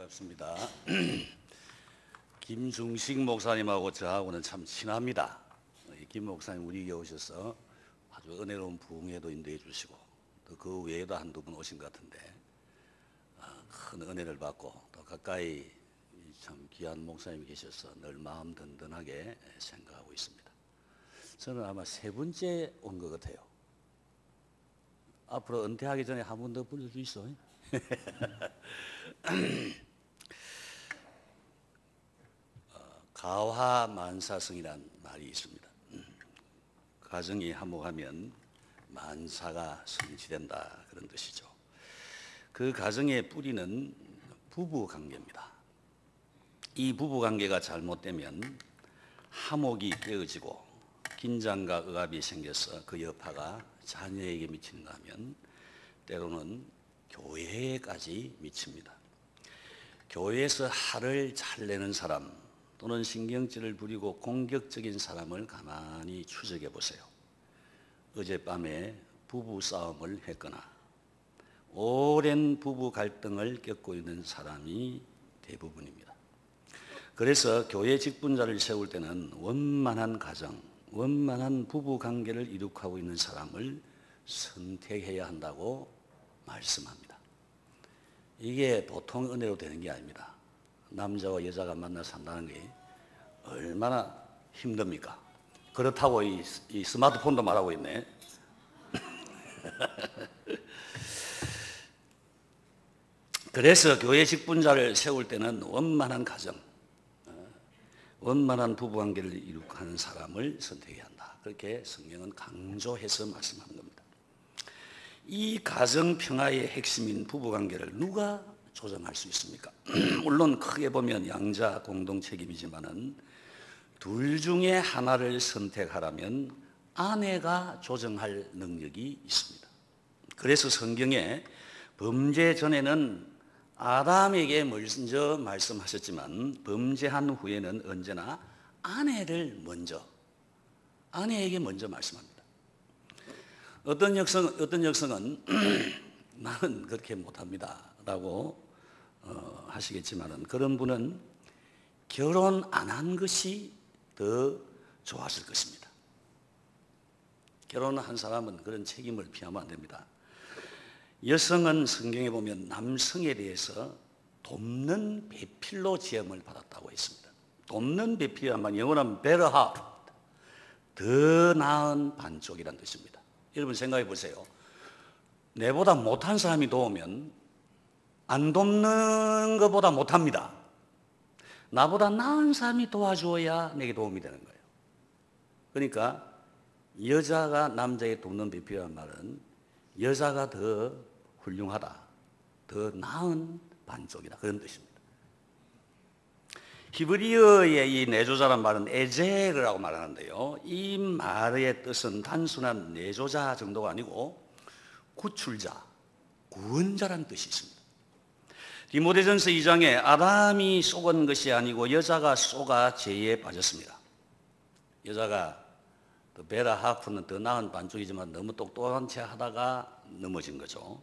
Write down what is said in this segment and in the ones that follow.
반갑습니다. 김중식 목사님하고 저하고는 참 친합니다. 김 목사님 우리 교회 오셔서 아주 은혜로운 부흥회도 인도해 주시고 또 그 외에도 한두 분 오신 것 같은데 큰 은혜를 받고 또 가까이 참 귀한 목사님이 계셔서 늘 마음 든든하게 생각하고 있습니다. 저는 아마 세 번째 온 것 같아요. 앞으로 은퇴하기 전에 한 번 더 불러줄 수 있어? 가화만사성이란 말이 있습니다. 가정이 화목하면 만사가 성취된다, 그런 뜻이죠. 그 가정의 뿌리는 부부관계입니다. 이 부부관계가 잘못되면 화목이 깨어지고 긴장과 억압이 생겨서 그 여파가 자녀에게 미치는가 하면 때로는 교회까지 미칩니다. 교회에서 화를 잘 내는 사람 또는 신경질을 부리고 공격적인 사람을 가만히 추적해 보세요. 어젯밤에 부부 싸움을 했거나 오랜 부부 갈등을 겪고 있는 사람이 대부분입니다. 그래서 교회 직분자를 세울 때는 원만한 가정, 원만한 부부 관계를 이룩하고 있는 사람을 선택해야 한다고 말씀합니다. 이게 보통 은혜로 되는 게 아닙니다. 남자와 여자가 만나 산다는 게 얼마나 힘듭니까? 그렇다고 이 스마트폰도 말하고 있네. 그래서 교회 직분자를 세울 때는 원만한 가정, 원만한 부부관계를 이룩하는 사람을 선택해야 한다. 그렇게 성경은 강조해서 말씀하는 겁니다. 이 가정 평화의 핵심인 부부관계를 누가 조정할 수 있습니까? 물론 크게 보면 양자 공동 책임이지만은 둘 중에 하나를 선택하라면 아내가 조정할 능력이 있습니다. 그래서 성경에 범죄 전에는 아담에게 먼저 말씀하셨지만 범죄한 후에는 언제나 아내에게 먼저 말씀합니다. 어떤 여성은 나는 그렇게 못합니다 라고 하시겠지만은 그런 분은 결혼 안 한 것이 더 좋았을 것입니다. 결혼한 사람은 그런 책임을 피하면 안 됩니다. 여성은 성경에 보면 남성에 대해서 돕는 배필로 지음을 받았다고 했습니다. 돕는 배필이란 영어로는 better half, 더 나은 반쪽이란 뜻입니다. 여러분 생각해 보세요. 내보다 못한 사람이 도우면 안 돕는 것보다 못합니다. 나보다 나은 사람이 도와줘야 내게 도움이 되는 거예요. 그러니까 여자가 남자에게 돕는 비필이라는 말은 여자가 더 훌륭하다, 더 나은 반쪽이다, 그런 뜻입니다. 히브리어의 이 내조자란 말은 에제르라고 말하는데요, 이 말의 뜻은 단순한 내조자 정도가 아니고 구출자, 구원자라는 뜻이 있습니다. 디모데전서 2장에 아담이 속은 것이 아니고 여자가 속아 죄에 빠졌습니다. 여자가 베라 하프는 더 나은 반쪽이지만 너무 똑똑한 채 하다가 넘어진 거죠.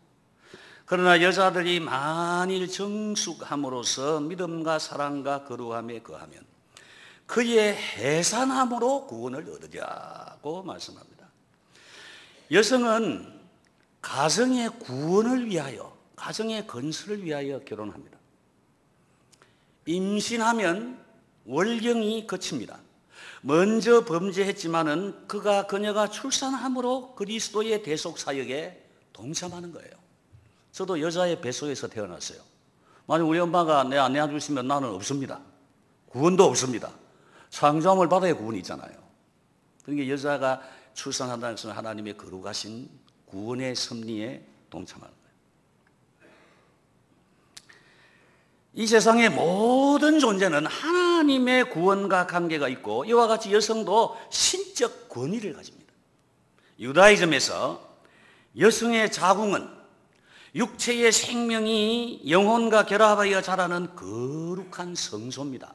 그러나 여자들이 만일 정숙함으로써 믿음과 사랑과 거룩함에 거하면 그의 해산함으로 구원을 얻으리라고 말씀합니다. 여성은 가정의 구원을 위하여, 가정의 건설을 위하여 결혼합니다. 임신하면 월경이 거칩니다. 먼저 범죄했지만은 그녀가 출산함으로 그리스도의 대속 사역에 동참하는 거예요. 저도 여자의 뱃속에서 태어났어요. 만약 우리 엄마가 내 안 낳아주시면 나는 없습니다. 구원도 없습니다. 창조함을 받아야 구원이 있잖아요. 그러니까 여자가 출산한다는 것은 하나님의 거룩하신 구원의 섭리에 동참하는 거예요. 이 세상의 모든 존재는 하나님의 구원과 관계가 있고 이와 같이 여성도 신적 권위를 가집니다. 유다이즘에서 여성의 자궁은 육체의 생명이 영혼과 결합하여 자라는 거룩한 성소입니다.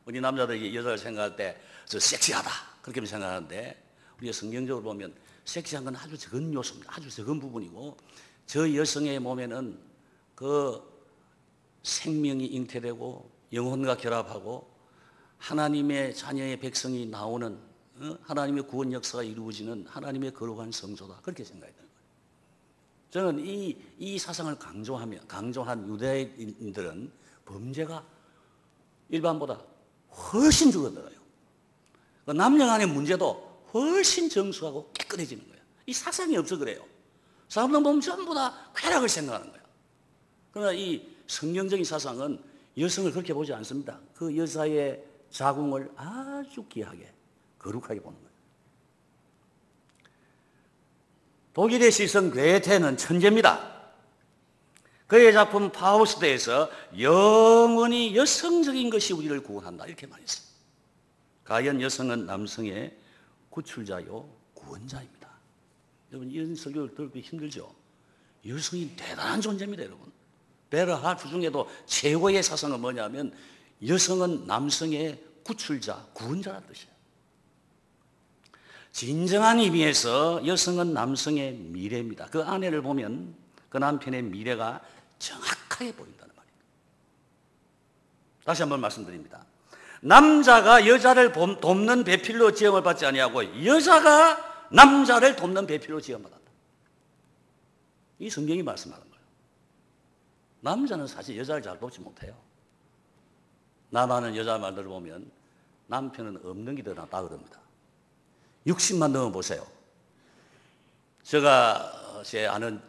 우리 남자들이 여자를 생각할 때 저 섹시하다 그렇게 생각하는데 우리가 성경적으로 보면 섹시한 건 아주 적은 요소입니다. 아주 적은 부분이고 저 여성의 몸에는 그 생명이 잉태되고 영혼과 결합하고 하나님의 자녀의 백성이 나오는 하나님의 구원 역사가 이루어지는 하나님의 거룩한 성소다. 그렇게 생각이 되는 거예요. 저는 이 사상을 강조한 유대인들은 범죄가 일반보다 훨씬 줄어들어요. 남녀 간의 문제도 훨씬 정수하고 깨끗해지는 거예요. 이 사상이 없어 그래요. 사람들 보면 전부 다 쾌락을 생각하는 거예요. 그러나 이 성경적인 사상은 여성을 그렇게 보지 않습니다. 그 여자의 자궁을 아주 귀하게 거룩하게 보는 거예요. 독일의 시선 괴테는 천재입니다. 그의 작품 파우스트에서 영원히 여성적인 것이 우리를 구원한다 이렇게 말했어요. 과연 여성은 남성의 구출자요 구원자입니다. 여러분 이런 설교를 들기 힘들죠? 여성이 대단한 존재입니다. 여러분 베르하 주중에도 최고의 사상은 뭐냐면 여성은 남성의 구출자 구원자라는 뜻이에요. 진정한 의미에서 여성은 남성의 미래입니다. 그 아내를 보면 그 남편의 미래가 정확하게 보인다는 말입니다. 다시 한번 말씀드립니다. 남자가 여자를 돕는 배필로 지음을 받지 아니하고 여자가 남자를 돕는 배필로 지음받았다. 이 성경이 말씀하는 거예요. 남자는 사실 여자를 잘 돕지 못해요. 남하는 여자 말들을 보면 남편은 없는 게 더 낫다 그럽니다. 60만 넘어보세요. 제가 제 아는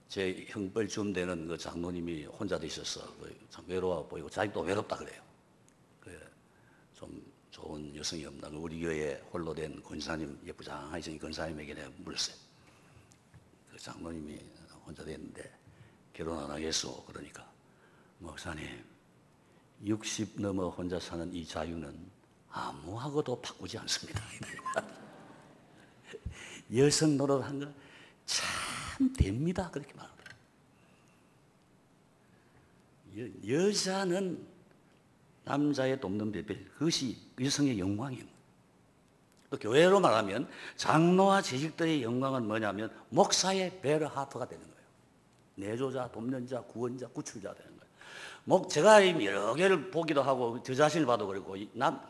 제 형벌 좀 되는 그 장로님이 혼자 되셔서 참 외로워 보이고 자기도 외롭다 그래요. 좀 좋은 여성이 없나. 우리 교회에 홀로 된 권사님 예쁘장하신 권사님에게 내가 물었어요. 그 장로님이 혼자 됐는데 결혼 안 하겠소. 그러니까 목사님 60 넘어 혼자 사는 이 자유는 아무하고도 바꾸지 않습니다. 여성 노릇한 거 참 됩니다. 그렇게 말합니다. 여자는 남자의 돕는 배필, 그것이 여성의 영광이에요. 또 교회로 말하면 장로와 재직들의 영광은 뭐냐면 목사의 베르하프가 되는 거예요. 내조자, 돕는 자, 구원자, 구출자 되는 거예요. 제가 여러 개를 보기도 하고 저 자신을 봐도 그렇고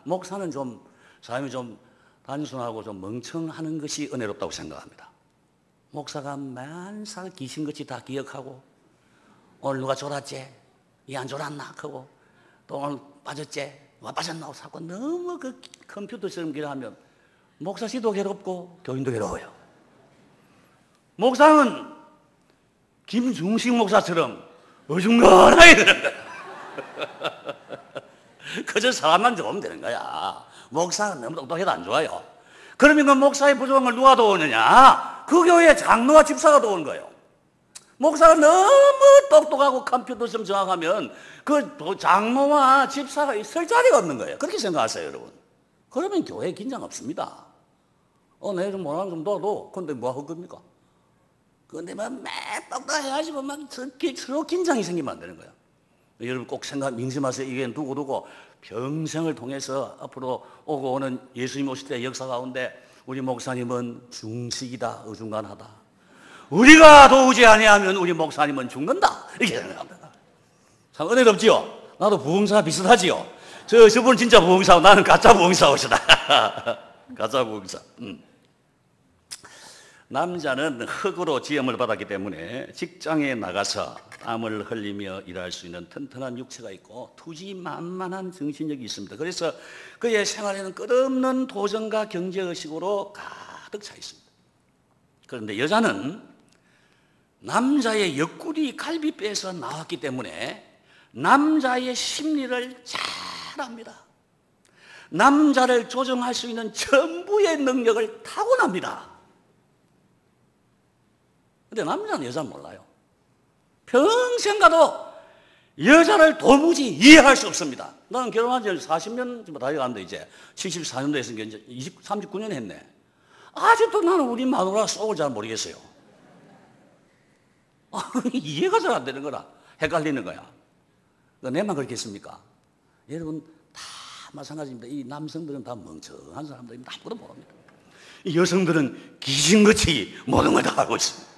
목사는 좀 사람이 좀 단순하고 좀 멍청하는 것이 은혜롭다고 생각합니다. 목사가 만살 귀신같이 다 기억하고 오늘 누가 졸았지? 이 안 졸았나? 하고 또 오늘 빠졌지? 와 빠졌나? 하고 너무 그 컴퓨터처럼 기도하면 목사씨도 괴롭고 교인도 괴로워요. 목사는 김중식 목사처럼 어중간하게 되는 거야. 그저 사람만 좋으면 되는 거야. 목사는 너무 똑똑해도 안 좋아요. 그러면 그 목사의 부족함을 누가 도우느냐? 그 교회의 장로와 집사가 도우는 거예요. 목사가 너무 똑똑하고 컴퓨터처럼 정확하면 그 장로와 집사가 설 자리가 없는 거예요. 그렇게 생각하세요, 여러분. 그러면 교회에 긴장 없습니다. 내가 좀 뭐라면 좀 도와도. 근데 뭐 할 겁니까? 근데 막 똑똑해가지고 막 서로 긴장이 생기면 안 되는 거예요. 여러분 꼭 명심하세요. 이게 두고 평생을 통해서 앞으로 오고 오는 예수님 오실 때 역사 가운데 우리 목사님은 중식이다, 어중간하다. 우리가 도우지 아니하면 우리 목사님은 죽는다. 이렇게 생각합니다. 참 은혜롭지요? 나도 부흥사 비슷하지요? 저분은 진짜 부흥사고 나는 가짜 부흥사오시다. 가짜 부흥사. 남자는 흙으로 지음을 받았기 때문에 직장에 나가서 땀을 흘리며 일할 수 있는 튼튼한 육체가 있고 투지만만한 정신력이 있습니다. 그래서 그의 생활에는 끝없는 도전과 경제의식으로 가득 차 있습니다. 그런데 여자는 남자의 옆구리 갈비뼈에서 나왔기 때문에 남자의 심리를 잘 압니다. 남자를 조정할 수 있는 전부의 능력을 타고납니다. 근데 남자는 여자는 몰라요. 평생 가도 여자를 도무지 이해할 수 없습니다. 나는 결혼한 지 40년 다 돼가는데 이제 74년도에 했으니까 이제 39년 했네. 아직도 나는 우리 마누라 속을 잘 모르겠어요. 이해가 잘 안 되는 거라. 헷갈리는 거야. 내만 그렇겠습니까? 여러분 다 마찬가지입니다. 이 남성들은 다 멍청한 사람들입니다. 아무도 모릅니다. 이 여성들은 귀신같이 모든 걸 다 알고 있습니다.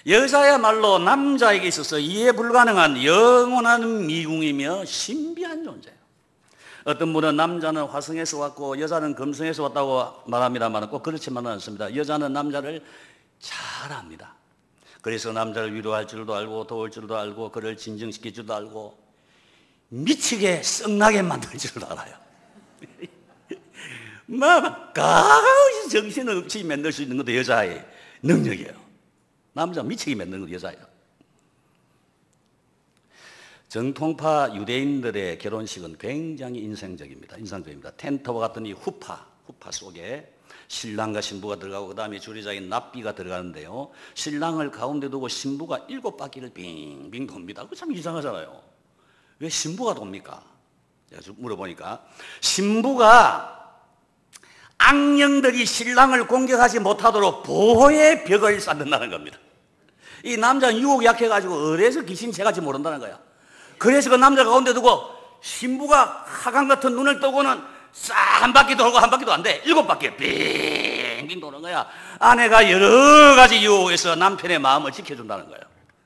여자야말로 남자에게 있어서 이해 불가능한 영원한 미궁이며 신비한 존재예요. 어떤 분은 남자는 화성에서 왔고 여자는 금성에서 왔다고 말합니다만 꼭 그렇지만은 않습니다. 여자는 남자를 잘 압니다. 그래서 남자를 위로할 줄도 알고 도울 줄도 알고 그를 진정시킬 줄도 알고 미치게 썩나게 만들 줄도 알아요. 막 가까이 정신없이 만들 수 있는 것도 여자의 능력이에요. 남자 미치게 만드는 것도 여자예요. 정통파 유대인들의 결혼식은 굉장히 인상적입니다. 텐트와 같은 이 후파 속에 신랑과 신부가 들어가고 그 다음에 주례자인 납비가 들어가는데요. 신랑을 가운데 두고 신부가 7바퀴를 빙빙 돕니다. 그거 참 이상하잖아요. 왜 신부가 돕니까? 제가 물어보니까 신부가 악령들이 신랑을 공격하지 못하도록 보호의 벽을 쌓는다는 겁니다. 이 남자는 유혹이 약해가지고 어디서 귀신 채갈지 모른다는 거야. 그래서 그 남자 가운데 두고 신부가 하강 같은 눈을 뜨고는 싹 한 바퀴 돌고 한 바퀴도 안 돼. 7바퀴 빙빙 도는 거야. 아내가 여러 가지 유혹에서 남편의 마음을 지켜준다는 거예요.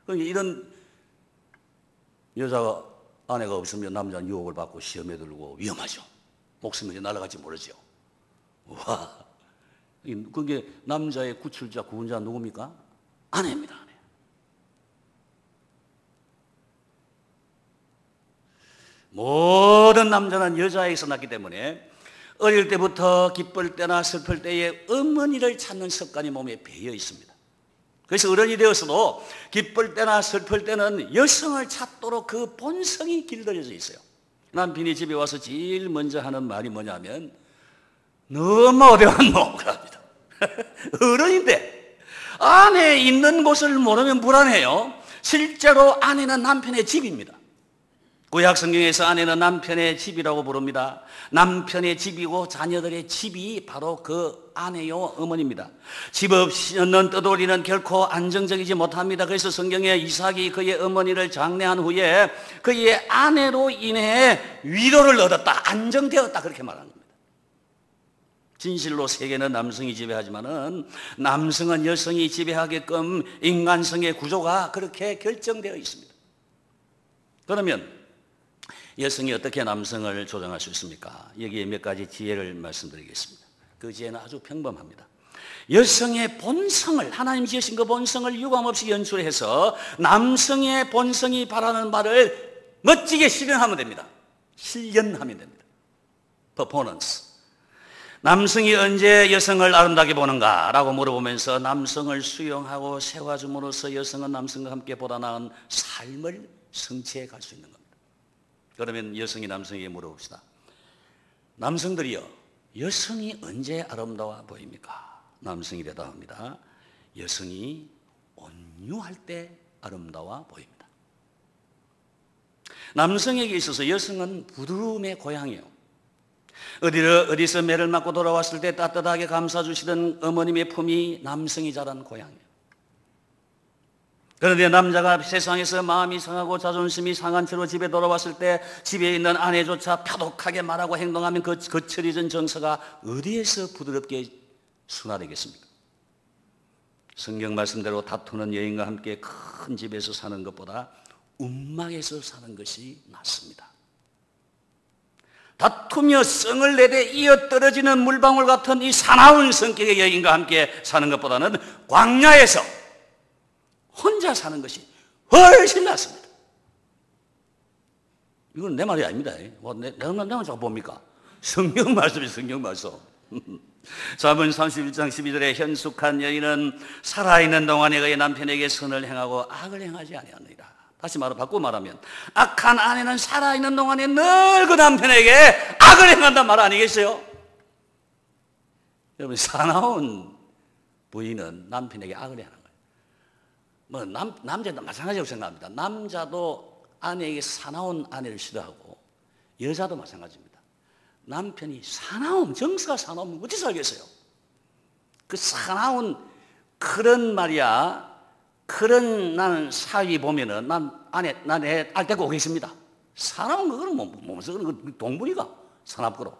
그러니까 이런 여자가 아내가 없으면 남자는 유혹을 받고 시험에 들고 위험하죠. 목숨이 날아갈지 모르죠. 와, 그게 남자의 구출자, 구원자 누굽니까? 아내입니다. 아내. 모든 남자는 여자에게서 났기 때문에 어릴 때부터 기쁠 때나 슬플 때에 어머니를 찾는 습관이 몸에 배어 있습니다. 그래서 어른이 되어서도 기쁠 때나 슬플 때는 여성을 찾도록 그 본성이 길들여져 있어요. 남편이 집에 와서 제일 먼저 하는 말이 뭐냐면 너무 어디 왔노? 그럽니다. 어른인데 아내 있는 곳을 모르면 불안해요. 실제로 아내는 남편의 집입니다. 구약 성경에서 아내는 남편의 집이라고 부릅니다. 남편의 집이고 자녀들의 집이 바로 그 아내요 어머니입니다. 집 없이는 떠돌이는 결코 안정적이지 못합니다. 그래서 성경에 이삭이 그의 어머니를 장례한 후에 그의 아내로 인해 위로를 얻었다, 안정되었다 그렇게 말하는 겁니다. 진실로 세계는 남성이 지배하지만은 남성은 여성이 지배하게끔 인간성의 구조가 그렇게 결정되어 있습니다. 그러면 여성이 어떻게 남성을 조정할 수 있습니까? 여기에 몇 가지 지혜를 말씀드리겠습니다. 그 지혜는 아주 평범합니다. 여성의 본성을, 하나님 지으신 그 본성을 유감없이 연출해서 남성의 본성이 바라는 바를 멋지게 실현하면 됩니다. 실현하면 됩니다. 퍼포먼스. 남성이 언제 여성을 아름답게 보는가? 라고 물어보면서 남성을 수용하고 세워줌으로써 여성은 남성과 함께 보다 나은 삶을 성취해 갈 수 있는 겁니다. 그러면 여성이 남성에게 물어봅시다. 남성들이요, 여성이 언제 아름다워 보입니까? 남성이 대답합니다. 여성이 온유할 때 아름다워 보입니다. 남성에게 있어서 여성은 부드러움의 고향이에요. 어디서 매를 맞고 돌아왔을 때 따뜻하게 감싸주시던 어머님의 품이 남성이 자란 고향이에요. 그런데 남자가 세상에서 마음이 상하고 자존심이 상한 채로 집에 돌아왔을 때 집에 있는 아내조차 표독하게 말하고 행동하면 그 거칠어진 정서가 어디에서 부드럽게 순화되겠습니까? 성경 말씀대로 다투는 여인과 함께 큰 집에서 사는 것보다 움막에서 사는 것이 낫습니다. 다투며 성을 내대 이어떨어지는 물방울 같은 이 사나운 성격의 여인과 함께 사는 것보다는 광야에서 혼자 사는 것이 훨씬 낫습니다. 이건 내 말이 아닙니다. 내가 자꾸 봅니까? 성경 말씀이 성경 말씀. 잠언 31장 12절에 현숙한 여인은 살아있는 동안에 그의 남편에게 선을 행하고 악을 행하지 아니하느니라. 다시 바꾸고 말하면 악한 아내는 살아있는 동안에 늘 그 남편에게 악을 행한단 말 아니겠어요? 여러분, 사나운 부인은 남편에게 악을 행하는 거예요. 남자도 마찬가지라고 생각합니다. 남자도 아내에게 사나운 아내를 싫어하고 여자도 마찬가지입니다. 남편이 정서가 사나우면 어떻게 살겠어요? 그 사나운 그런 말이야. 그런 나는 사위 보면은 난 애 알 데리고 오겠습니다. 사나운 그거는 몸에서 그런 동물이가 사납고로.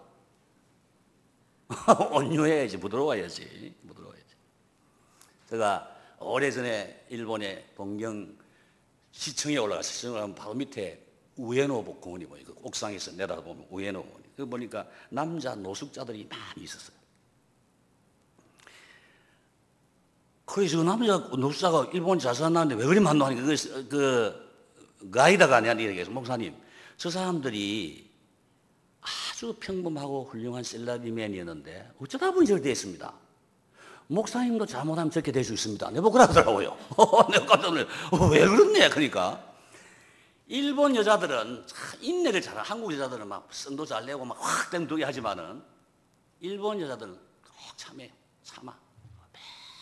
온유해야지, 부드러워야지. 제가 오래전에 일본의 동경 시청에 올라가서 시청에 가면 바로 밑에 우에노 공원이 보여요. 그 옥상에서 내려다보면 우에노 공원이. 그 보니까 남자 노숙자들이 많이 있었어요. 그래서 그 남자 노숙자가 일본 잘 살았는데 왜 그리 많노 하니까 그 가이드가 아니야 이렇게 해서 목사님 저 사람들이 아주 평범하고 훌륭한 셀러리맨이었는데 어쩌다 보니 저렇게 됐습니다. 목사님도 잘못하면 저렇게 될 수 있습니다. 내가 그러더라고요. 내가 깜짝 놀래. 왜 그렇네? 그러니까 일본 여자들은 인내를 잘하. 한국 여자들은 막 성도 잘 내고 막 확 땡두게 하지만은 일본 여자들은 꼭 참아요. 참아.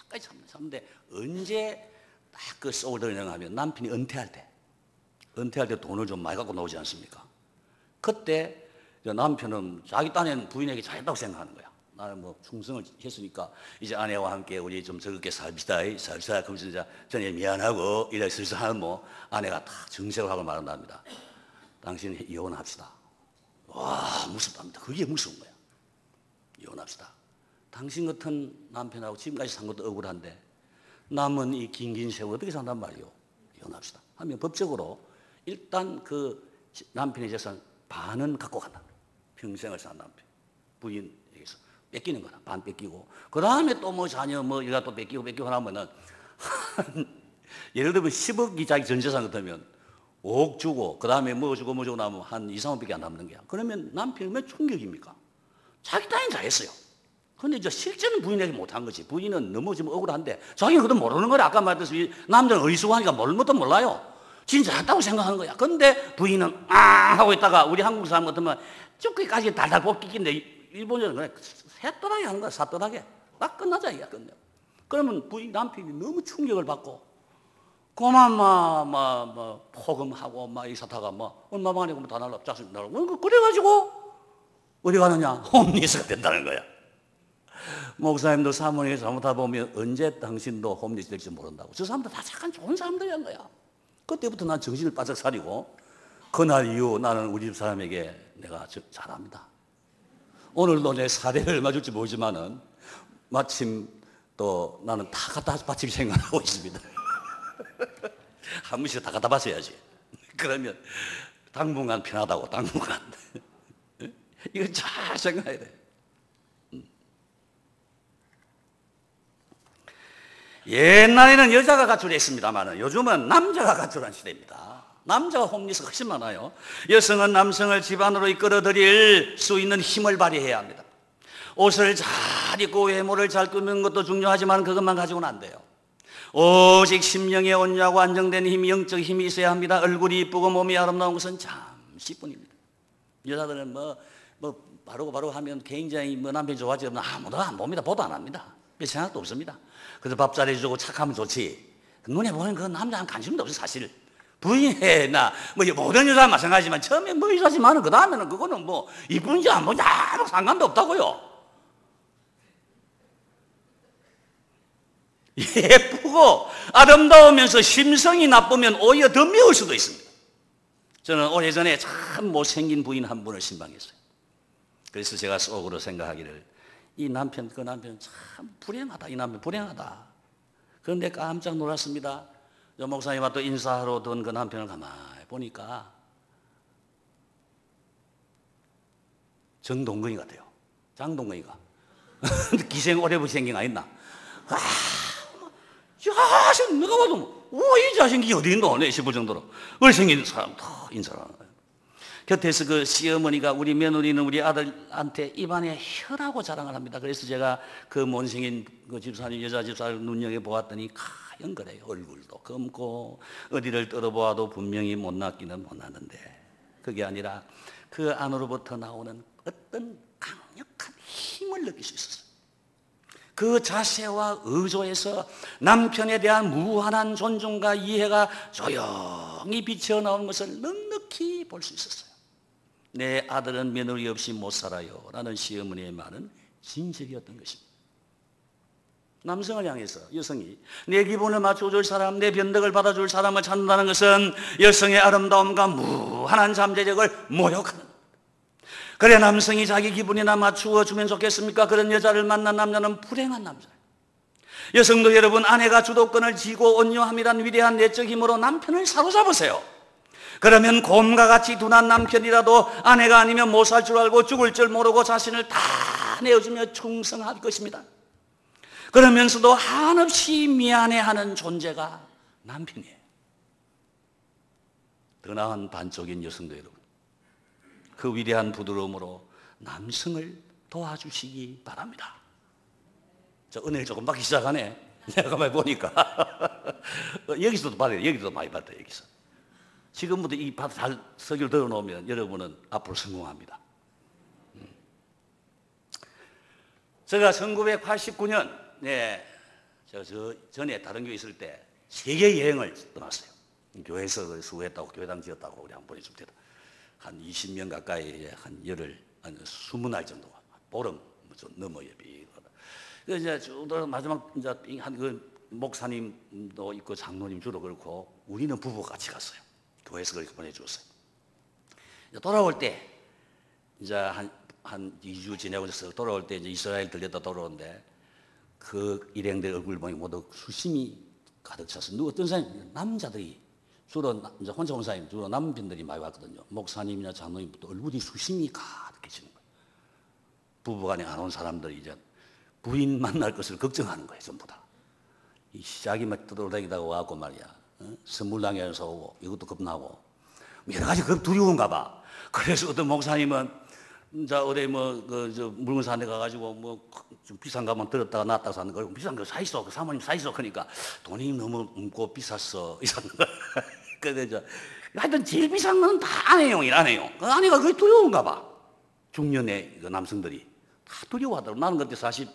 끝까지 참는데 언제 딱 그 속을 드러내면 남편이 은퇴할 때 돈을 좀 많이 갖고 나오지 않습니까? 그때 남편은 자기 딴에는 부인에게 잘했다고 생각하는 거야. 나는 뭐 충성을 했으니까 이제 아내와 함께 우리 좀 즐겁게 삽시다. 그러면서 이제 전에 미안하고 이래 슬슬 하는 뭐 아내가 다 정색을 하고 말한답니다. 당신 이혼합시다. 와 무섭답니다. 그게 무서운 거야. 이혼합시다. 당신 같은 남편하고 지금까지 산 것도 억울한데 남은 이 긴 세월 어떻게 산단 말이요. 이혼합시다. 하면 법적으로 일단 그 남편의 재산 반은 갖고 간다. 평생을 산 남편. 부인에게서 뺏기는 거다. 반 뺏기고. 그 다음에 또 뭐 자녀 뭐 이가 또 뺏기고 하면은 예를 들면 10억이 자기 전 재산 같으면 5억 주고 그 다음에 뭐 주고 나면 한 2, 3억밖에 안 남는 거야. 그러면 남편이 왜 충격입니까? 자기 딸은 잘했어요. 근데 이제 실제는 부인에게 못한 거지. 부인은 너무 지금 억울한데 자기는 그것도 모르는 거래. 아까 말했듯이 남자는 어리숙하니까 모르는 것도 몰라요. 진짜 했다고 생각하는 거야. 근데 부인은 하고 있다가 우리 한국 사람 같으면 쭉기까지 달달 뽑기인데 일본에는 그래 새떠하게 하는 거야. 사떠하게 딱 끝나자 이게 끝내. 그러면 부인 남편이 너무 충격을 받고 그만 포금하고 막 이사타가 얼마 만에 다 날라 짝씩 날라. 그래가지고 어디 가느냐 홈리스가 된다는 거야. 목사님도 사모님이 잘못하다 보면 언제 당신도 홈리스 될지 모른다고. 저 사람들 다 착한 좋은 사람들이란 거야. 그때부터 난 정신을 바짝 차리고 그날 이후 나는 우리 집 사람에게 내가 잘합니다. 오늘도 내 사례를 얼마 줄지 모르지만은 마침 또 나는 다 갖다 바칠 생각하고 있습니다. 한 번씩 다 갖다 바쳐야지. 그러면 당분간 편하다고 당분간. 이거 잘 생각해야 돼. 옛날에는 여자가 가출했습니다만 요즘은 남자가 가출한 시대입니다. 남자가 홈리스가 훨씬 많아요. 여성은 남성을 집안으로 이끌어들일 수 있는 힘을 발휘해야 합니다. 옷을 잘 입고 외모를 잘 꾸미는 것도 중요하지만 그것만 가지고는 안 돼요. 오직 심령에 온유하고 안정된 힘, 영적 힘이 있어야 합니다. 얼굴이 이쁘고 몸이 아름다운 것은 잠시뿐입니다. 여자들은 바로 하면 굉장히 남편이 좋아지면 아무도 안 봅니다. 보도 안 합니다. 별 생각도 없습니다. 그래서 밥 잘해주고 착하면 좋지. 눈에 보이는 그 남자는 관심도 없어 사실. 부인이나 모든 여자는 마찬가지지만 처음에 이러지만은 그 다음에는 그거는 이쁜지 안 본지 아무 상관도 없다고요. 예쁘고 아름다우면서 심성이 나쁘면 오히려 더 미울 수도 있습니다. 저는 오래전에 참 못생긴 부인 한 분을 신방했어요. 그래서 제가 속으로 생각하기를 그 남편 참 불행하다. 이 남편 불행하다. 그런데 깜짝 놀랐습니다. 목사님과 또 인사하러 던 그 남편을 가만히 보니까 정동근이 같아요. 장동근이가. 기생 오래부 생긴 아있나? 자식 내가 봐도 이 자식이 어디 있노? 싶을 정도로 얼생긴 사람 다 인사를 하는 거예요. 곁에서 그 시어머니가 우리 며느리는 우리 아들한테 입안에 혀라고 자랑을 합니다. 그래서 제가 그 못생긴 그 집사님, 여자 집사를 눈여겨보았더니 하얀 거래요. 얼굴도 검고 어디를 떨어보아도 분명히 못났기는 못났는데 그게 아니라 그 안으로부터 나오는 어떤 강력한 힘을 느낄 수 있었어요. 그 자세와 의조에서 남편에 대한 무한한 존중과 이해가 조용히 비쳐나오는 것을 넉넉히 볼 수 있었어요. 내 아들은 며느리 없이 못 살아요 라는 시어머니의 말은 진실이었던 것입니다. 남성을 향해서 여성이 내 기분을 맞춰줄 사람, 내 변덕을 받아줄 사람을 찾는다는 것은 여성의 아름다움과 무한한 잠재력을 모욕하는 겁니다. 그래 남성이 자기 기분이나 맞추어 주면 좋겠습니까? 그런 여자를 만난 남자는 불행한 남자예요. 여성도 여러분, 아내가 주도권을 쥐고 온유함이란 위대한 내적 힘으로 남편을 사로잡으세요. 그러면 곰과 같이 둔한 남편이라도 아내가 아니면 못 살 줄 알고 죽을 줄 모르고 자신을 다 내어주며 충성할 것입니다. 그러면서도 한없이 미안해하는 존재가 남편이에요. 더 나은 반쪽인 여성도 여러분, 그 위대한 부드러움으로 남성을 도와주시기 바랍니다. 저 은혜를 조금 받기 시작하네. 내가 가만히 보니까 여기서도 받아요. 여기도 많이 받아요. 여기서 지금부터 이 잘 설교를 들어놓으면 여러분은 앞으로 성공합니다. 제가 1989년 저 전에 다른 교회 있을 때 세계 여행을 떠났어요. 교회에서 수고했다고 교회당 지었다고 우리 한번 보내주면 되다. 한 20년 가까이 한 열흘, 한 20날 정도 보름 좀 넘어요. 이제 쭉 마지막 이제 한 그 목사님도 있고 장로님 주로 그렇고 우리는 부부 같이 갔어요. 교회에서 그렇게 보내주었어요. 돌아올 때 이제 한 2주 지내고 돌아올 때 이제 이스라엘 들렸다 돌아오는데 그 일행들 얼굴 보니 모두 수심이 가득 찼어요. 어떤 사람 남자들이 주로 이제 혼자 온 사람 주로 남편들이 많이 왔거든요. 목사님이나 장로님부터 얼굴이 수심이 가득해지는 거예요. 부부간에 안 온 사람들이 이제 부인 만날 것을 걱정하는 거예요. 전부 다. 이 시작이 막 떠돌아다니다가 와갖고 말이야. 선물 당해서 오고 이것도 겁나고 여러 가지 두려운가 봐. 그래서 어떤 목사님은 자 어디 저 물건 사는 데 가가지고 좀 비싼 거 한번 들었다가 놨다가 사는 거 비싼 거 사있어. 그 사모님 사있어. 그러니까 돈이 너무 없고 비쌌어. 이런 거. 그래서 하여튼 제일 비싼 건 다 아내용이라. 그 아내가 그게 두려운가 봐. 중년의 그 남성들이 다 두려워하더라고. 나는 그때 40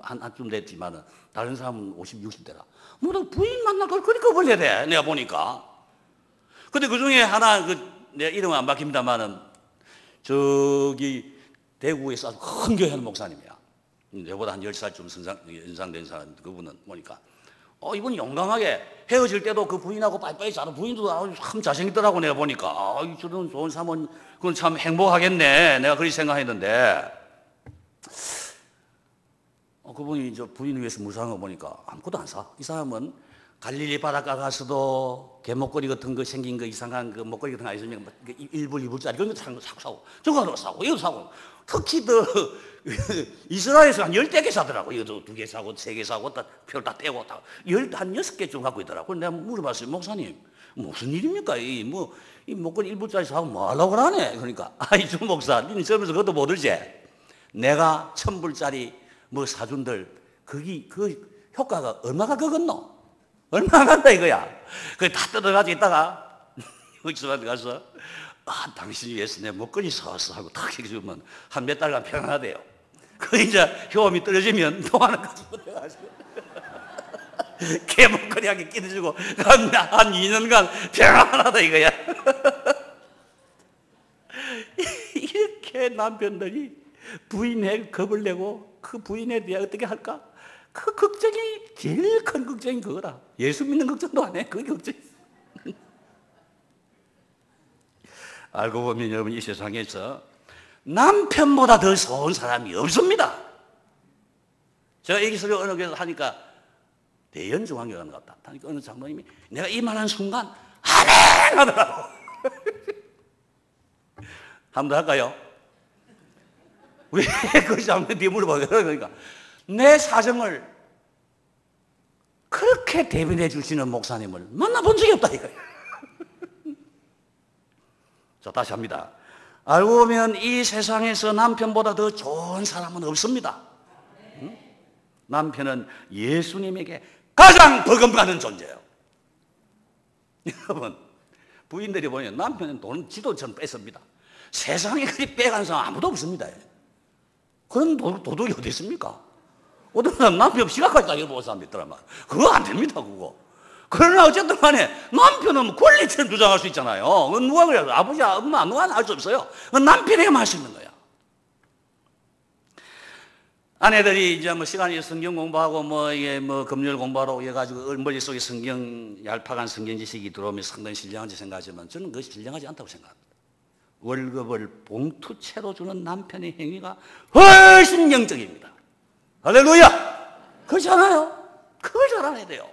한쯤 됐지만은 다른 사람은 50, 60대라. 모두 부인 만날 걸 그리 겁을 돼. 내가 보니까. 근데 그 중에 하나 내 이름은 안 밝힙니다만은 저기 대구에서 아주 큰 교회 하는 목사님이야. 내보다 한 10살쯤 연상된 사람. 그분은 보니까 이분 용감하게 헤어질 때도 그 부인하고 빠이빠이 자는 부인도 참 잘생기더라고. 내가 보니까 저런 좋은 사모님 그건 참 행복하겠네. 내가 그렇게 생각했는데 그분이 저 부인 위해서 무사한 거 보니까 아무것도 안 사. 이 사람은 갈릴리 바닷가 가서도 개목걸이 같은 거 생긴 거 이상한 그 목걸이 같은 거 있으면 1불, 2불짜리 그런 거 사고 저거 하나 사고 이거 사고 특히 이스라엘에서 한 10개 사더라고. 이것도 2개 사고 3개 사고 표 다 떼고 한 6개쯤 갖고 있더라고. 내가 물어봤어요. 목사님 무슨 일입니까? 이 목걸이 1불짜리 사고 뭐 하려고 그러네. 그러니까 주 목사 니는 저러면서 그것도 못 들지. 내가 1000불짜리 사준들 그 효과가 얼마가 그겠노? 얼마나 간다 이거야. 그게 다 뜯어가지고 있다가 의사한테 가서 당신이 위해서 내 목걸이 사왔어 하고 탁 해주면 한 몇 달간 평안하대요. 그 이제 효험이 떨어지면 또 하나 가지고 돼가지고 개 목걸이하게 끼워주고 한 2년간 평안하다 이거야. 이렇게 남편들이 부인의 겁을 내고 그 부인에 대해 어떻게 할까? 그 걱정이 제일 큰 걱정이 그거라. 예수 믿는 걱정도 안 해. 그게 걱정이. 알고 보면 여러분 이 세상에서 남편보다 더 좋은 사람이 없습니다. 제가 여기 설교 어느 교회에서 하니까 대연중앙교회 가는 것 같다. 하니까 어느 장로님이 내가 이 말한 순간 아멘 하더라고. 한 번 더 할까요? 왜 그 장면 뒤에 물어봐요. 그러니까 내 사정을 그렇게 대변해 주시는 목사님을 만나본 적이 없다 이거예요. 자, 다시 합니다. 알고 보면 이 세상에서 남편보다 더 좋은 사람은 없습니다. 응? 남편은 예수님에게 가장 버금가는 존재예요. 여러분 부인들이 보면 남편은 돈 지도처럼 뺏습니다. 세상에 그리 빼간 사람 아무도 없습니다. 그런 도둑이 어디 있습니까? 어떤 사람 남편 시각까지 다 잃어본 사람도 있더란 말이야. 그거 안 됩니다, 그거. 그러나 어쨌든 간에 남편은 권리처럼 주장할 수 있잖아요. 누가 그래요? 아버지, 엄마, 누가 알 수 없어요. 남편에게만 할 수 있는 거야. 아내들이 이제 시간이 성경 공부하고 이게 금요일 공부하러 해가지고 머릿속에 얄팍한 성경 지식이 들어오면 상당히 신령하지 생각하지만 저는 그것이 신령하지 않다고 생각합니다. 월급을 봉투채로 주는 남편의 행위가 훨씬 영적입니다. 할렐루야! 그렇지 않아요? 그걸 잘 알아야 돼요.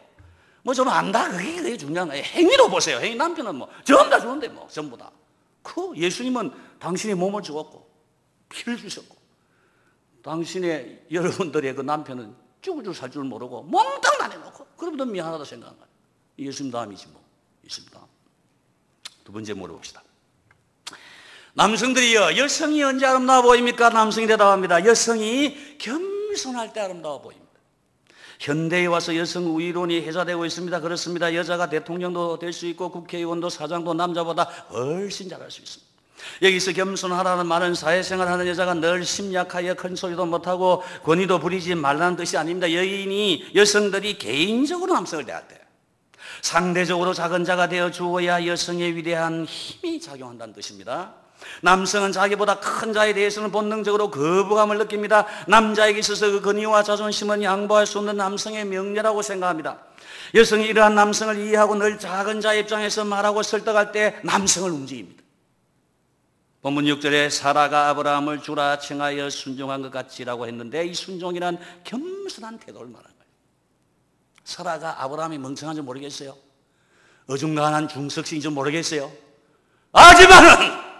뭐 좀 안다, 그게 중요한 거예요. 행위로 보세요. 행위. 남편은 뭐 전부 다 주는데 뭐 전부 다. 그 예수님은 당신의 몸을 주었고 피를 주셨고, 당신의 여러분들의 그 남편은 죽을 줄 살 줄 모르고 몽땅 다 내놓고, 그러면 미안하다 생각한 거예요. 예수님 다음이지 뭐 있습니다. 두 번째 물어봅시다. 남성들이요, 여성이 언제 아름다워 보입니까? 남성이 대답합니다. 여성이 겸손할 때 아름다워 보입니다. 현대에 와서 여성 우위론이 회자되고 있습니다. 그렇습니다. 여자가 대통령도 될 수 있고 국회의원도 사장도 남자보다 훨씬 잘할 수 있습니다. 여기서 겸손하라는 말은 사회생활하는 여자가 늘 심약하여 큰 소리도 못하고 권위도 부리지 말라는 뜻이 아닙니다. 여성들이 개인적으로 남성을 대할 때 상대적으로 작은 자가 되어 주어야 여성의 위대한 힘이 작용한다는 뜻입니다. 남성은 자기보다 큰 자에 대해서는 본능적으로 거부감을 느낍니다. 남자에게 있어서 그 권위와 자존심은 양보할 수 없는 남성의 명예라고 생각합니다. 여성이 이러한 남성을 이해하고 늘 작은 자의 입장에서 말하고 설득할 때 남성을 움직입니다. 본문 6절에 사라가 아브라함을 주라 칭하여 순종한 것 같이라고 했는데, 이 순종이란 겸손한 태도를 말하는 거예요. 사라가 아브라함이 멍청한지 모르겠어요. 어중간한 중석신인지 모르겠어요. 하지만은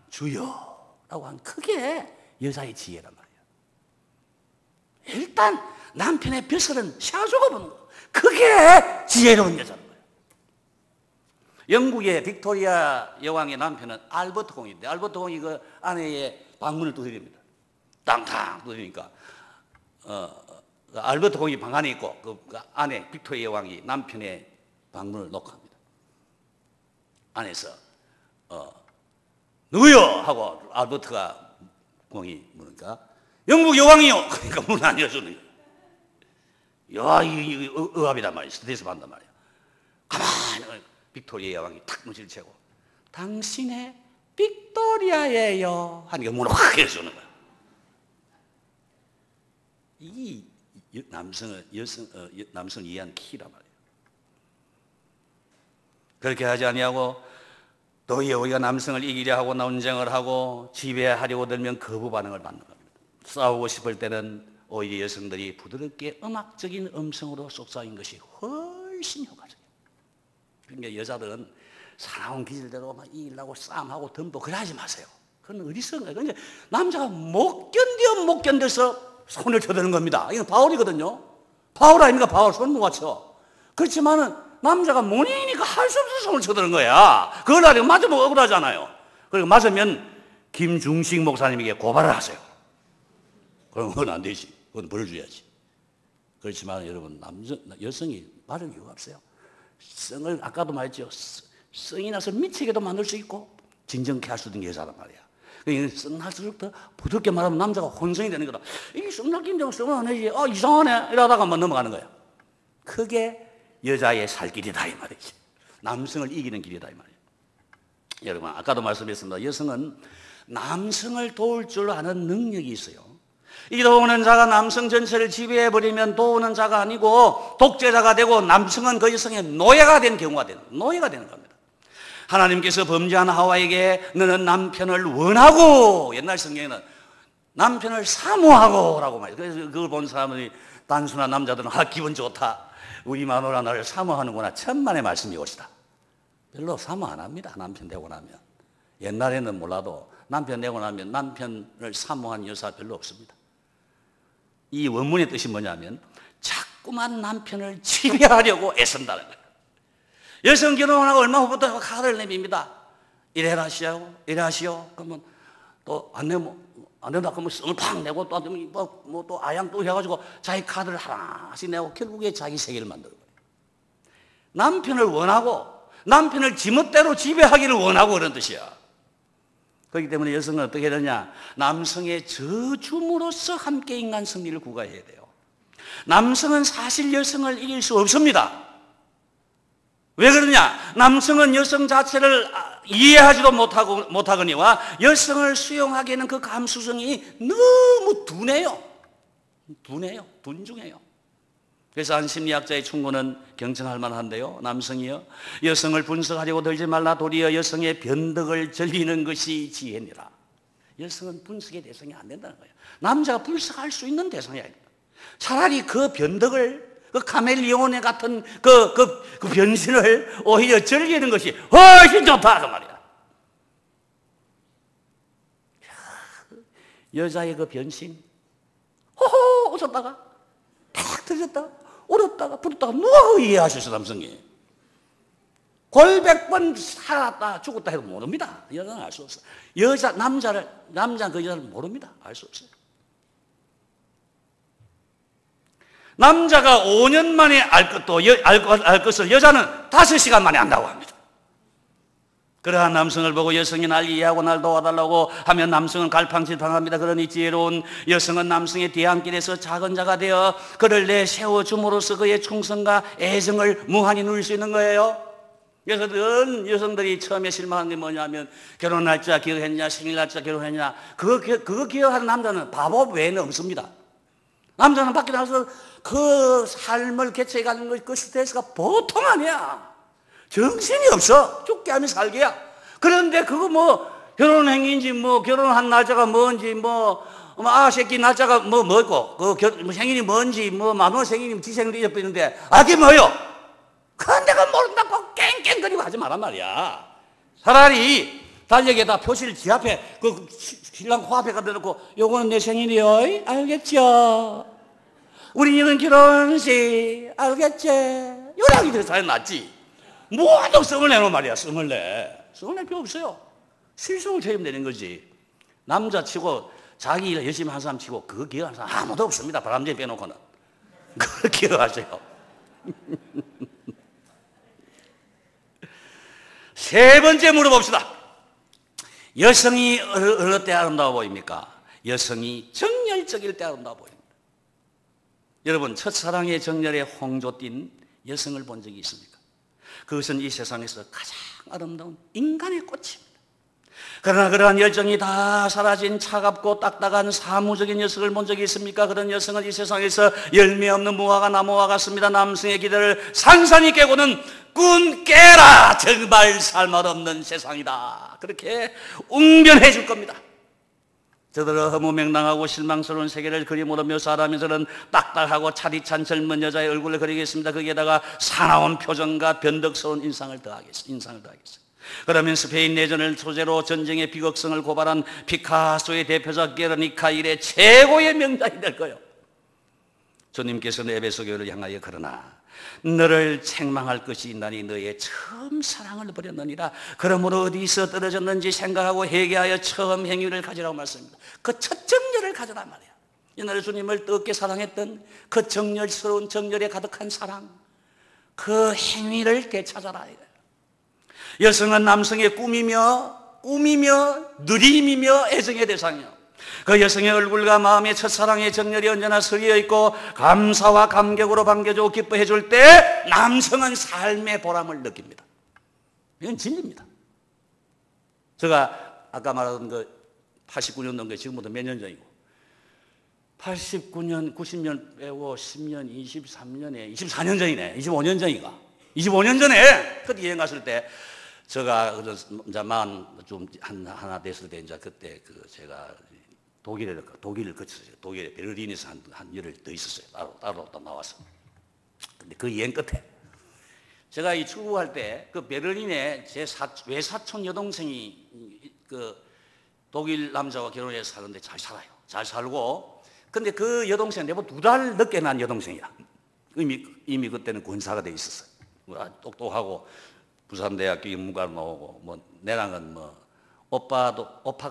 주여 라고 한 그게 여자의 지혜란 말이에요. 일단 남편의 벼슬은 샤주고 보는 거, 그게 지혜로운 여자는 거예요. 영국의 빅토리아 여왕의 남편은 알버트 공인데, 알버트 공이 그 아내의 방문을 두드립니다. 땅탕 두드리니까 알버트 공이 방 안에 있고 그 아내 빅토리아 여왕이 남편의 방문을 녹화합니다. 안에서 누구요? 하고 알버트가 공이 물으니까 영국 여왕이요. 그러니까 문 안 열어주는 거예요. 야, 이 의합이란 말이야. 스트레스 받는단 말이야. 가만히 빅토리아 여왕이 탁 눈치를 채고 당신의 빅토리아예요 하니까 문을 확 열어주는 거야. 이 남성을 이해한 키란 말이에요. 그렇게 하지 아니하고 도리어 우리가 남성을 이기려 하고 논쟁을 하고 지배하려고 들면 거부 반응을 받는 겁니다. 싸우고 싶을 때는 오히려 여성들이 부드럽게 음악적인 음성으로 속삭인 것이 훨씬 효과적이에요. 그러니까 여자들은 사나운 기질대로 막 이기려고 싸움하고 덤보 그래 하지 마세요. 그건 어리석은 거예요. 그러니까 남자가 못 견뎌서 손을 쳐드는 겁니다. 이건 바울이거든요. 바울 아닙니까? 바울 손 누가 쳐? 그렇지만은 남자가 모닝이니까 할 수 없어서 손을 쳐드는 거야. 그걸 가지고 맞으면 억울하잖아요. 그리고 맞으면 김중식 목사님에게 고발을 하세요. 그럼 그건 안 되지. 그건 벌 줘야지. 그렇지만 여러분, 여성이 말할 이유가 없어요. 성을 아까도 말했죠. 성이 나서 미치게도 만들 수 있고 진정케 할 수 있는 여자란 말이야. 그러니까 성날수록 더 부드럽게 말하면 남자가 혼성이 되는 거다. 이게 성날긴데 성을 안 해지. 이상하네. 이러다가 한번 넘어가는 거야. 그게 여자의 살 길이다 이 말이지. 남성을 이기는 길이다 이 말이에요. 여러분, 아까도 말씀했습니다. 여성은 남성을 도울 줄 아는 능력이 있어요. 이 도우는 자가 남성 전체를 지배해버리면 도우는 자가 아니고 독재자가 되고 남성은 그 여성의 노예가 되는 겁니다. 하나님께서 범죄한 하와에게 너는 남편을 원하고, 옛날 성경에는 남편을 사모하고 라고 말해요. 그래서 그걸 본 사람들이 단순한 남자들은 기분 좋다. 우리 마누라 나를 사모하는구나. 천만의 말씀이 옳시다. 별로 사모 안 합니다. 남편 되고 나면. 옛날에는 몰라도 남편 되고 나면 남편을 사모한 여사 별로 없습니다. 이 원문의 뜻이 뭐냐면 자꾸만 남편을 지배하려고 애쓴다는 거예요. 여성 결혼하고 얼마 후부터 카드를 내밉니다. 이래 하시오. 그러면 또 안 된다 그러면 성을 팍 내고 또 아양 또 해가지고 자기 카드를 하나씩 내고 결국에 자기 세계를 만들어요. 남편을 원하고 남편을 지멋대로 지배하기를 원하고 그런 뜻이야. 그렇기 때문에 여성은 어떻게 되냐, 남성의 저줌으로써 함께 인간 승리를 구가해야 돼요. 남성은 사실 여성을 이길 수 없습니다. 왜 그러냐? 남성은 여성 자체를 이해하지도 못하거니와 여성을 수용하기에는 그 감수성이 너무 둔중해요. 그래서 한 심리학자의 충고는 경청할 만한데요. 남성이여, 여성을 분석하려고 들지 말라. 도리어 여성의 변덕을 즐기는 것이 지혜니라. 여성은 분석의 대상이 안 된다는 거예요. 남자가 분석할 수 있는 대상이 아닙니다. 차라리 그 변덕을 그 카멜리온에 같은 그 변신을 오히려 즐기는 것이 훨씬 좋다 그 말이야. 여자의 그 변신, 호호 웃었다가 탁 터졌다가 울었다가 불었다가 누가 이해하셨어 남성이? 골백번 살았다 죽었다 해도 모릅니다. 여자는 알 수 없어. 남자 그 여자를 모릅니다. 알 수 없어요. 남자가 5년 만에 알 것을 여자는 5시간 만에 안다고 합니다. 그러한 남성을 보고 여성이 날 이해하고 날 도와달라고 하면 남성은 갈팡질팡합니다. 그러니 지혜로운 여성은 남성의 뒤안길에서 작은 자가 되어 그를 내세워줌으로써 그의 충성과 애정을 무한히 누릴 수 있는 거예요. 그래서 늘 여성들이 처음에 실망한 게 뭐냐면 결혼 날짜 기억했냐, 생일 날짜 결혼했냐, 그거 기억하는 남자는 바보 외에는 없습니다. 남자는 밖에 나가서 그 삶을 개척해가는 그 스트레스가 보통 아니야. 정신이 없어. 죽게 하면 살게야. 그런데 그거 뭐 결혼행위인지 뭐 결혼한 날짜가 뭔지 새끼 날짜가 뭐고 그 생일이 뭔지 마누라 생일이면 지 생일도 잊어버리는데 알게 뭐요? 그건 내가 모른다고 깽깽거리고 하지 말란 말이야. 차라리 달력에다 표시를 지 앞에 그 신랑 코앞에 갖다 놓고 요거는 내 생일이요. 알겠죠? 우리 이건 결혼식 알겠지? 요랑이 더 잘 낫지. 뭐하도 성을 내놓은 말이야. 성을 낼 필요 없어요. 실성을 책임내는 거지. 남자 치고 자기 일 열심히 한 사람 치고 그거 기억하는 사람 아무도 없습니다. 바람쥐 빼놓고는. 그걸 기억하세요. 세 번째 물어봅시다. 여성이 어느 때 아름다워 보입니까? 여성이 정열적일 때 아름다워 보입니다. 여러분 첫사랑의 정열에 홍조 띈 여성을 본 적이 있습니까? 그것은 이 세상에서 가장 아름다운 인간의 꽃입니다. 그러나 그러한 열정이 다 사라진 차갑고 딱딱한 사무적인 여성을 본 적이 있습니까? 그런 여성은 이 세상에서 열매 없는 무화과 나무와 같습니다. 남성의 기대를 산산이 깨고는 꿈 깨라. 정말 살맛없는 세상이다. 그렇게 웅변해 줄 겁니다. 저들은 허무맹랑하고 실망스러운 세계를 그림으로 묘사하면서는 딱딱하고 차디찬 젊은 여자의 얼굴을 그리겠습니다. 거기에다가 사나운 표정과 변덕스러운 인상을 더하겠어요. 그러면 스페인 내전을 소재로 전쟁의 비극성을 고발한 피카소의 대표작 게르니카 일의 최고의 명작이 될 거예요. 주님께서는 에베소 교회를 향하여 그러나 너를 책망할 것이 있나니 너의 처음 사랑을 버렸느니라. 그러므로 어디서 떨어졌는지 생각하고 회개하여 처음 행위를 가지라고 말씀합니다. 그 첫 정열을 가져라 말이야. 옛날에 주님을 뜨겁게 사랑했던 그 정열스러운 정열에 가득한 사랑, 그 행위를 되찾아라. 여성은 남성의 꿈이며 누림이며 애정의 대상이요. 그 여성의 얼굴과 마음의 첫사랑의 정열이 언제나 서리어 있고 감사와 감격으로 반겨주고 기뻐해 줄 때 남성은 삶의 보람을 느낍니다. 이건 진리입니다. 제가 아까 말하던 그 89년 된 게 지금부터 몇 년 전이고 89년, 90년 빼고 10년, 23년에 24년 전이네. 25년 전이가 25년 전에 그때 여행 갔을 때 제가 이제 좀 하나 됐을 때 이제 그때 제가 독일을 거쳤어요. 독일에 베를린에서 한 열흘 더 있었어요. 따로 또 나와서. 근데 그 여행 끝에 제가 이 출국할 때 그 베를린에 제 외사촌 여동생이 그 독일 남자와 결혼해서 사는데 잘 살아요. 잘 살고. 근데 그 여동생 내보다 2달 늦게 난 여동생이야. 이미 그때는 군사가 돼 있었어요. 똑똑하고 부산대학교 인문과로 나오고 내랑은 오빠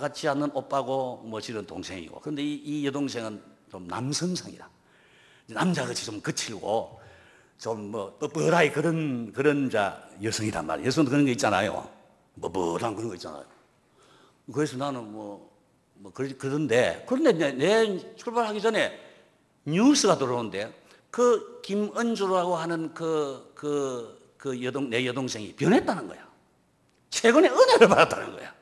같지 않는 오빠고 이런 동생이고. 그런데 이 여동생은 좀 남성상이다. 남자같이 좀 거칠고 좀 뻣뻣하게 그런 여성이란 말이에요. 여성도 그런 거 있잖아요. 뻣뻣한 그런 거 있잖아요. 그래서 나는 그런데 내 출발하기 전에 뉴스가 들어오는데 그 김은주라고 하는 내 여동생이 변했다는 거야. 최근에 은혜를 받았다는 거야.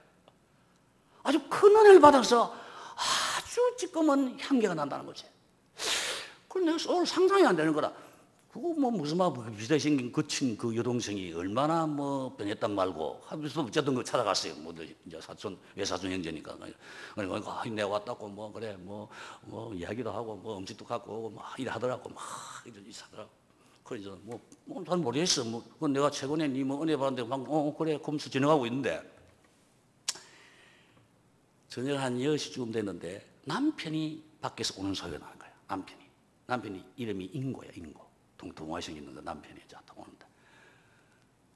아주 큰 은혜를 받아서 아주 찌끔한 향기가 난다는 거지. 그럼 내가 오늘 상상이 안 되는 거라. 그거 무슨 말 비슷하게 생긴 거친 그 여동생이 얼마나 변했단 말고 하면서 어쨌든 그 찾아갔어요. 이제 외사촌 형제니까. 그러니까 내가 왔다고 그래 이야기도 하고 음식도 갖고 오고 이래 하더라고. 이래 하더라고. 그래서 잘 모르겠어. 그건 내가 최근에 니 은혜 받았는데 그래 검수 진행하고 있는데 저녁 한 10시쯤 됐는데 남편이 밖에서 오는 소리가 나는 거야. 남편이 이름이 인고야. 인고. 동화성 있는 남편이 오는데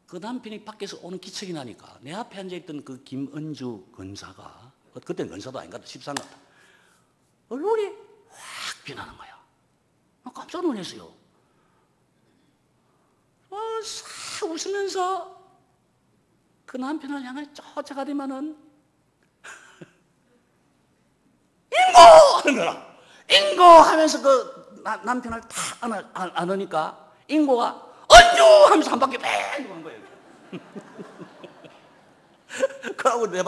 그 남편이 밖에서 오는 기척이 나니까 내 앞에 앉아있던 그 김은주 권사가 그때는 권사도 아닌가 13 같다. 얼굴이 확 변하는 거야. 깜짝 놀랐어요. 싹 웃으면서 그 남편을 향해 쫓아가더만은 인고! 하는 거라. 인고! 하면서 그 남편을 탁 안으니까 인고가 언주! 하면서 한 바퀴 뺑! 도는 거예요. 그러고 내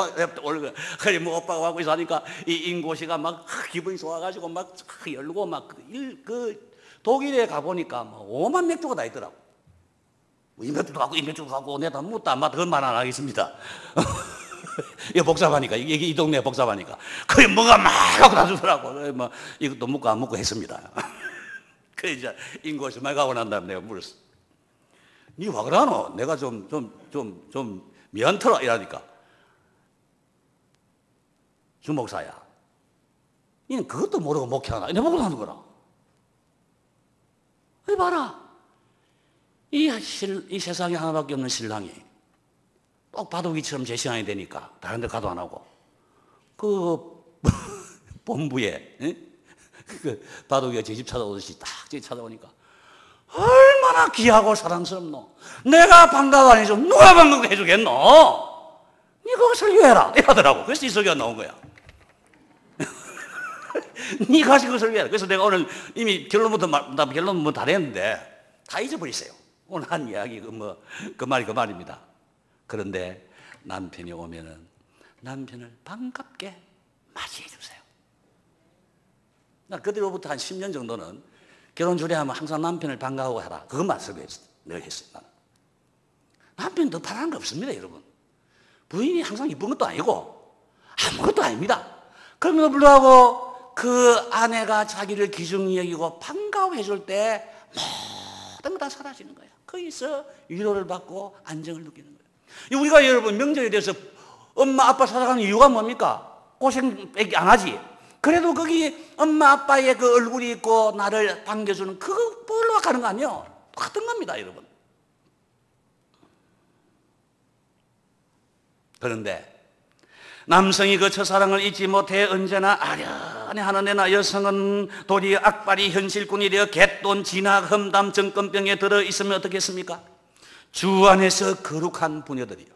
올거 그래 오빠가 하고 있어 하니까 이 인고 씨가 막 기분이 좋아가지고 막 열고 막 독일에 가보니까 5만 맥주가 다 있더라고. 이 맥주도 갖고 이 맥주도 갖고 내가 다 묻다 안 맞다 그건 말 안 하겠습니다. 이거 복잡하니까 이 동네 복잡하니까 그게 뭐가 막 하고 놔주더라고. 뭐 이것도 묻고 안 묻고 했습니다. 그래 이제 인고 씨 말 가고 난 다음에 내가 물었어. 니 와 그러노? 내가 좀 미안터라 이러니까 주목사야. 니는 그것도 모르고 목회하나? 내 보고 하는 거라. 이 봐라. 이 세상에 하나밖에 없는 신랑이 꼭 바둑이처럼 제 시간이 되니까 다른 데 가도 안 하고 그 본부에 그 바둑이가 제 집 찾아오듯이 딱 제 집 찾아오니까 얼마나 귀하고 사랑스럽노. 내가 반가워 안 해줘 누가 반가워 해주겠노. 니 그거 설교해라 이러더라고. 그래서 이 설교가 나온 거야. 니 가서 그거 설교해라. 그래서 내가 오늘 이미 결론부터 결론 다 됐는데 다 잊어버렸어요. 오늘 한 이야기 그 말입니다. 그런데 남편이 오면은 남편을 반갑게 맞이해 주세요. 나 그때로부터 한 10년 정도는 결혼 주례하면 항상 남편을 반가워 하라. 그것만 설교했어요. 늘 했어요. 나는. 남편 더 바라는 거 없습니다, 여러분. 부인이 항상 이쁜 것도 아니고 아무것도 아닙니다. 그럼에도 불구하고 그 아내가 자기를 귀중히 여기고 반가워해 줄 때 모든 거 다 사라지는 거예요. 거기서 위로를 받고 안정을 느끼는 거예요. 우리가 여러분 명절에 대해서 엄마 아빠 찾아가는 이유가 뭡니까? 고생밖에 안 하지. 그래도 거기 엄마 아빠의 그 얼굴이 있고 나를 반겨주는 그거 보러 가는 거 아니에요? 똑같은 겁니다, 여러분. 그런데 남성이 그 첫사랑을 잊지 못해 언제나 아련히 하는 애나 여성은 도리어 악발이 현실꾼이 되어 갯돈, 진학, 험담, 정권병에 들어 있으면 어떻겠습니까? 주 안에서 거룩한 부녀들이요.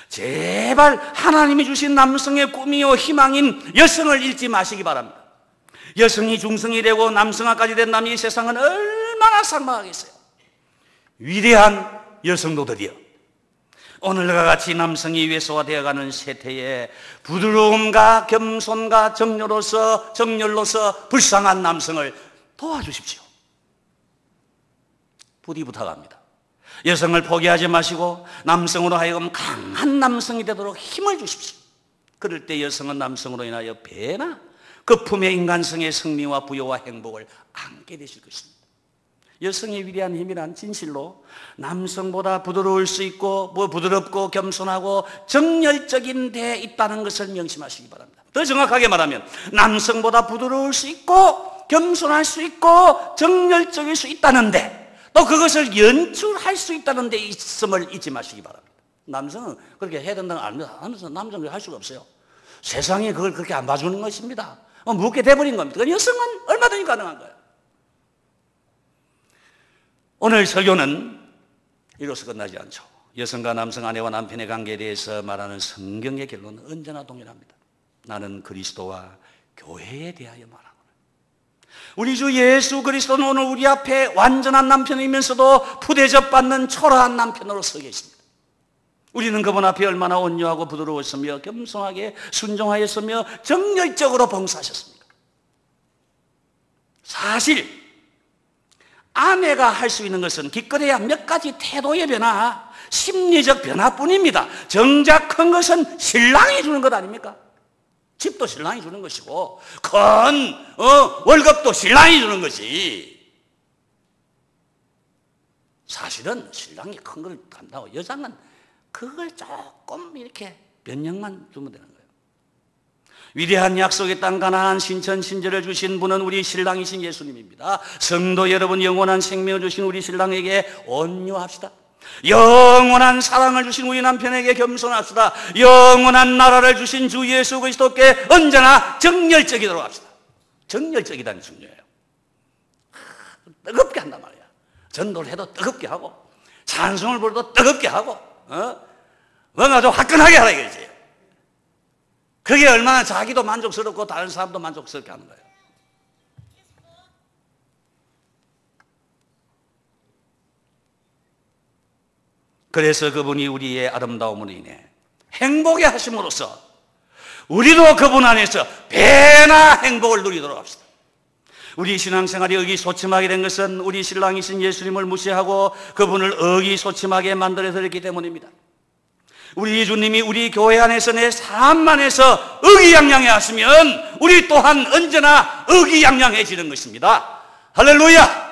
제발 하나님이 주신 남성의 꿈이요 희망인 여성을 잃지 마시기 바랍니다. 여성이 중성이 되고 남성화까지 된 남이 세상은 얼마나 삭막하겠어요. 위대한 여성도들이요. 오늘과 같이 남성이 왜소화되어가는 세태에 부드러움과 겸손과 정열로서 불쌍한 남성을 도와주십시오. 부디 부탁합니다. 여성을 포기하지 마시고 남성으로 하여금 강한 남성이 되도록 힘을 주십시오. 그럴 때 여성은 남성으로 인하여 배나 그 품의 인간성의 승리와 부여와 행복을 안게 되실 것입니다. 여성의 위대한 힘이란 진실로 남성보다 부드러울 수 있고 부드럽고 겸손하고 정열적인 데 있다는 것을 명심하시기 바랍니다. 더 정확하게 말하면 남성보다 부드러울 수 있고 겸손할 수 있고 정열적일 수 있다는데 또 그것을 연출할 수 있다는 데 있음을 잊지 마시기 바랍니다. 남성은 그렇게 해야 된다는 걸 알면서 남성은 할 수가 없어요. 세상이 그걸 그렇게 안 봐주는 것입니다. 묻게 돼버린 겁니다. 여성은 얼마든지 가능한 거예요. 오늘 설교는 이로써 끝나지 않죠. 여성과 남성, 아내와 남편의 관계에 대해서 말하는 성경의 결론은 언제나 동일합니다. 나는 그리스도와 교회에 대하여 말하노라. 우리 주 예수 그리스도는 오늘 우리 앞에 완전한 남편이면서도 푸대접받는 초라한 남편으로 서 계십니다. 우리는 그분 앞에 얼마나 온유하고 부드러웠으며 겸손하게 순종하였으며 정열적으로 봉사하셨습니까? 사실 아내가 할 수 있는 것은 기껏해야 몇 가지 태도의 변화, 심리적 변화뿐입니다. 정작 큰 것은 신랑이 주는 것 아닙니까? 집도 신랑이 주는 것이고 큰 월급도 신랑이 주는 것이. 사실은 신랑이 큰 걸 간다고 여자는 그걸 조금 이렇게 변형만 주면 되는 거예요. 위대한 약속의 땅 가나안 신천 신절을 주신 분은 우리 신랑이신 예수님입니다. 성도 여러분, 영원한 생명을 주신 우리 신랑에게 온유합시다. 영원한 사랑을 주신 우리 남편에게 겸손합시다. 영원한 나라를 주신 주 예수 그리스도께 언제나 정열적이도록 합시다. 정열적이다는 게 중요해요. 뜨겁게 한단 말이야. 전도를 해도 뜨겁게 하고, 찬송을 부르도 뜨겁게 하고, 뭔가 좀 화끈하게 하라 이거지. 그게 얼마나 자기도 만족스럽고 다른 사람도 만족스럽게 하는 거예요. 그래서 그분이 우리의 아름다움으로 인해 행복해 하심으로써 우리도 그분 안에서 배나 행복을 누리도록 합시다. 우리 신앙생활이 의기소침하게 된 것은 우리 신랑이신 예수님을 무시하고 그분을 의기소침하게 만들어드렸기 때문입니다. 우리 주님이 우리 교회 안에서 내 삶 안에서 의기양양해 하시면 우리 또한 언제나 의기양양해지는 것입니다. 할렐루야!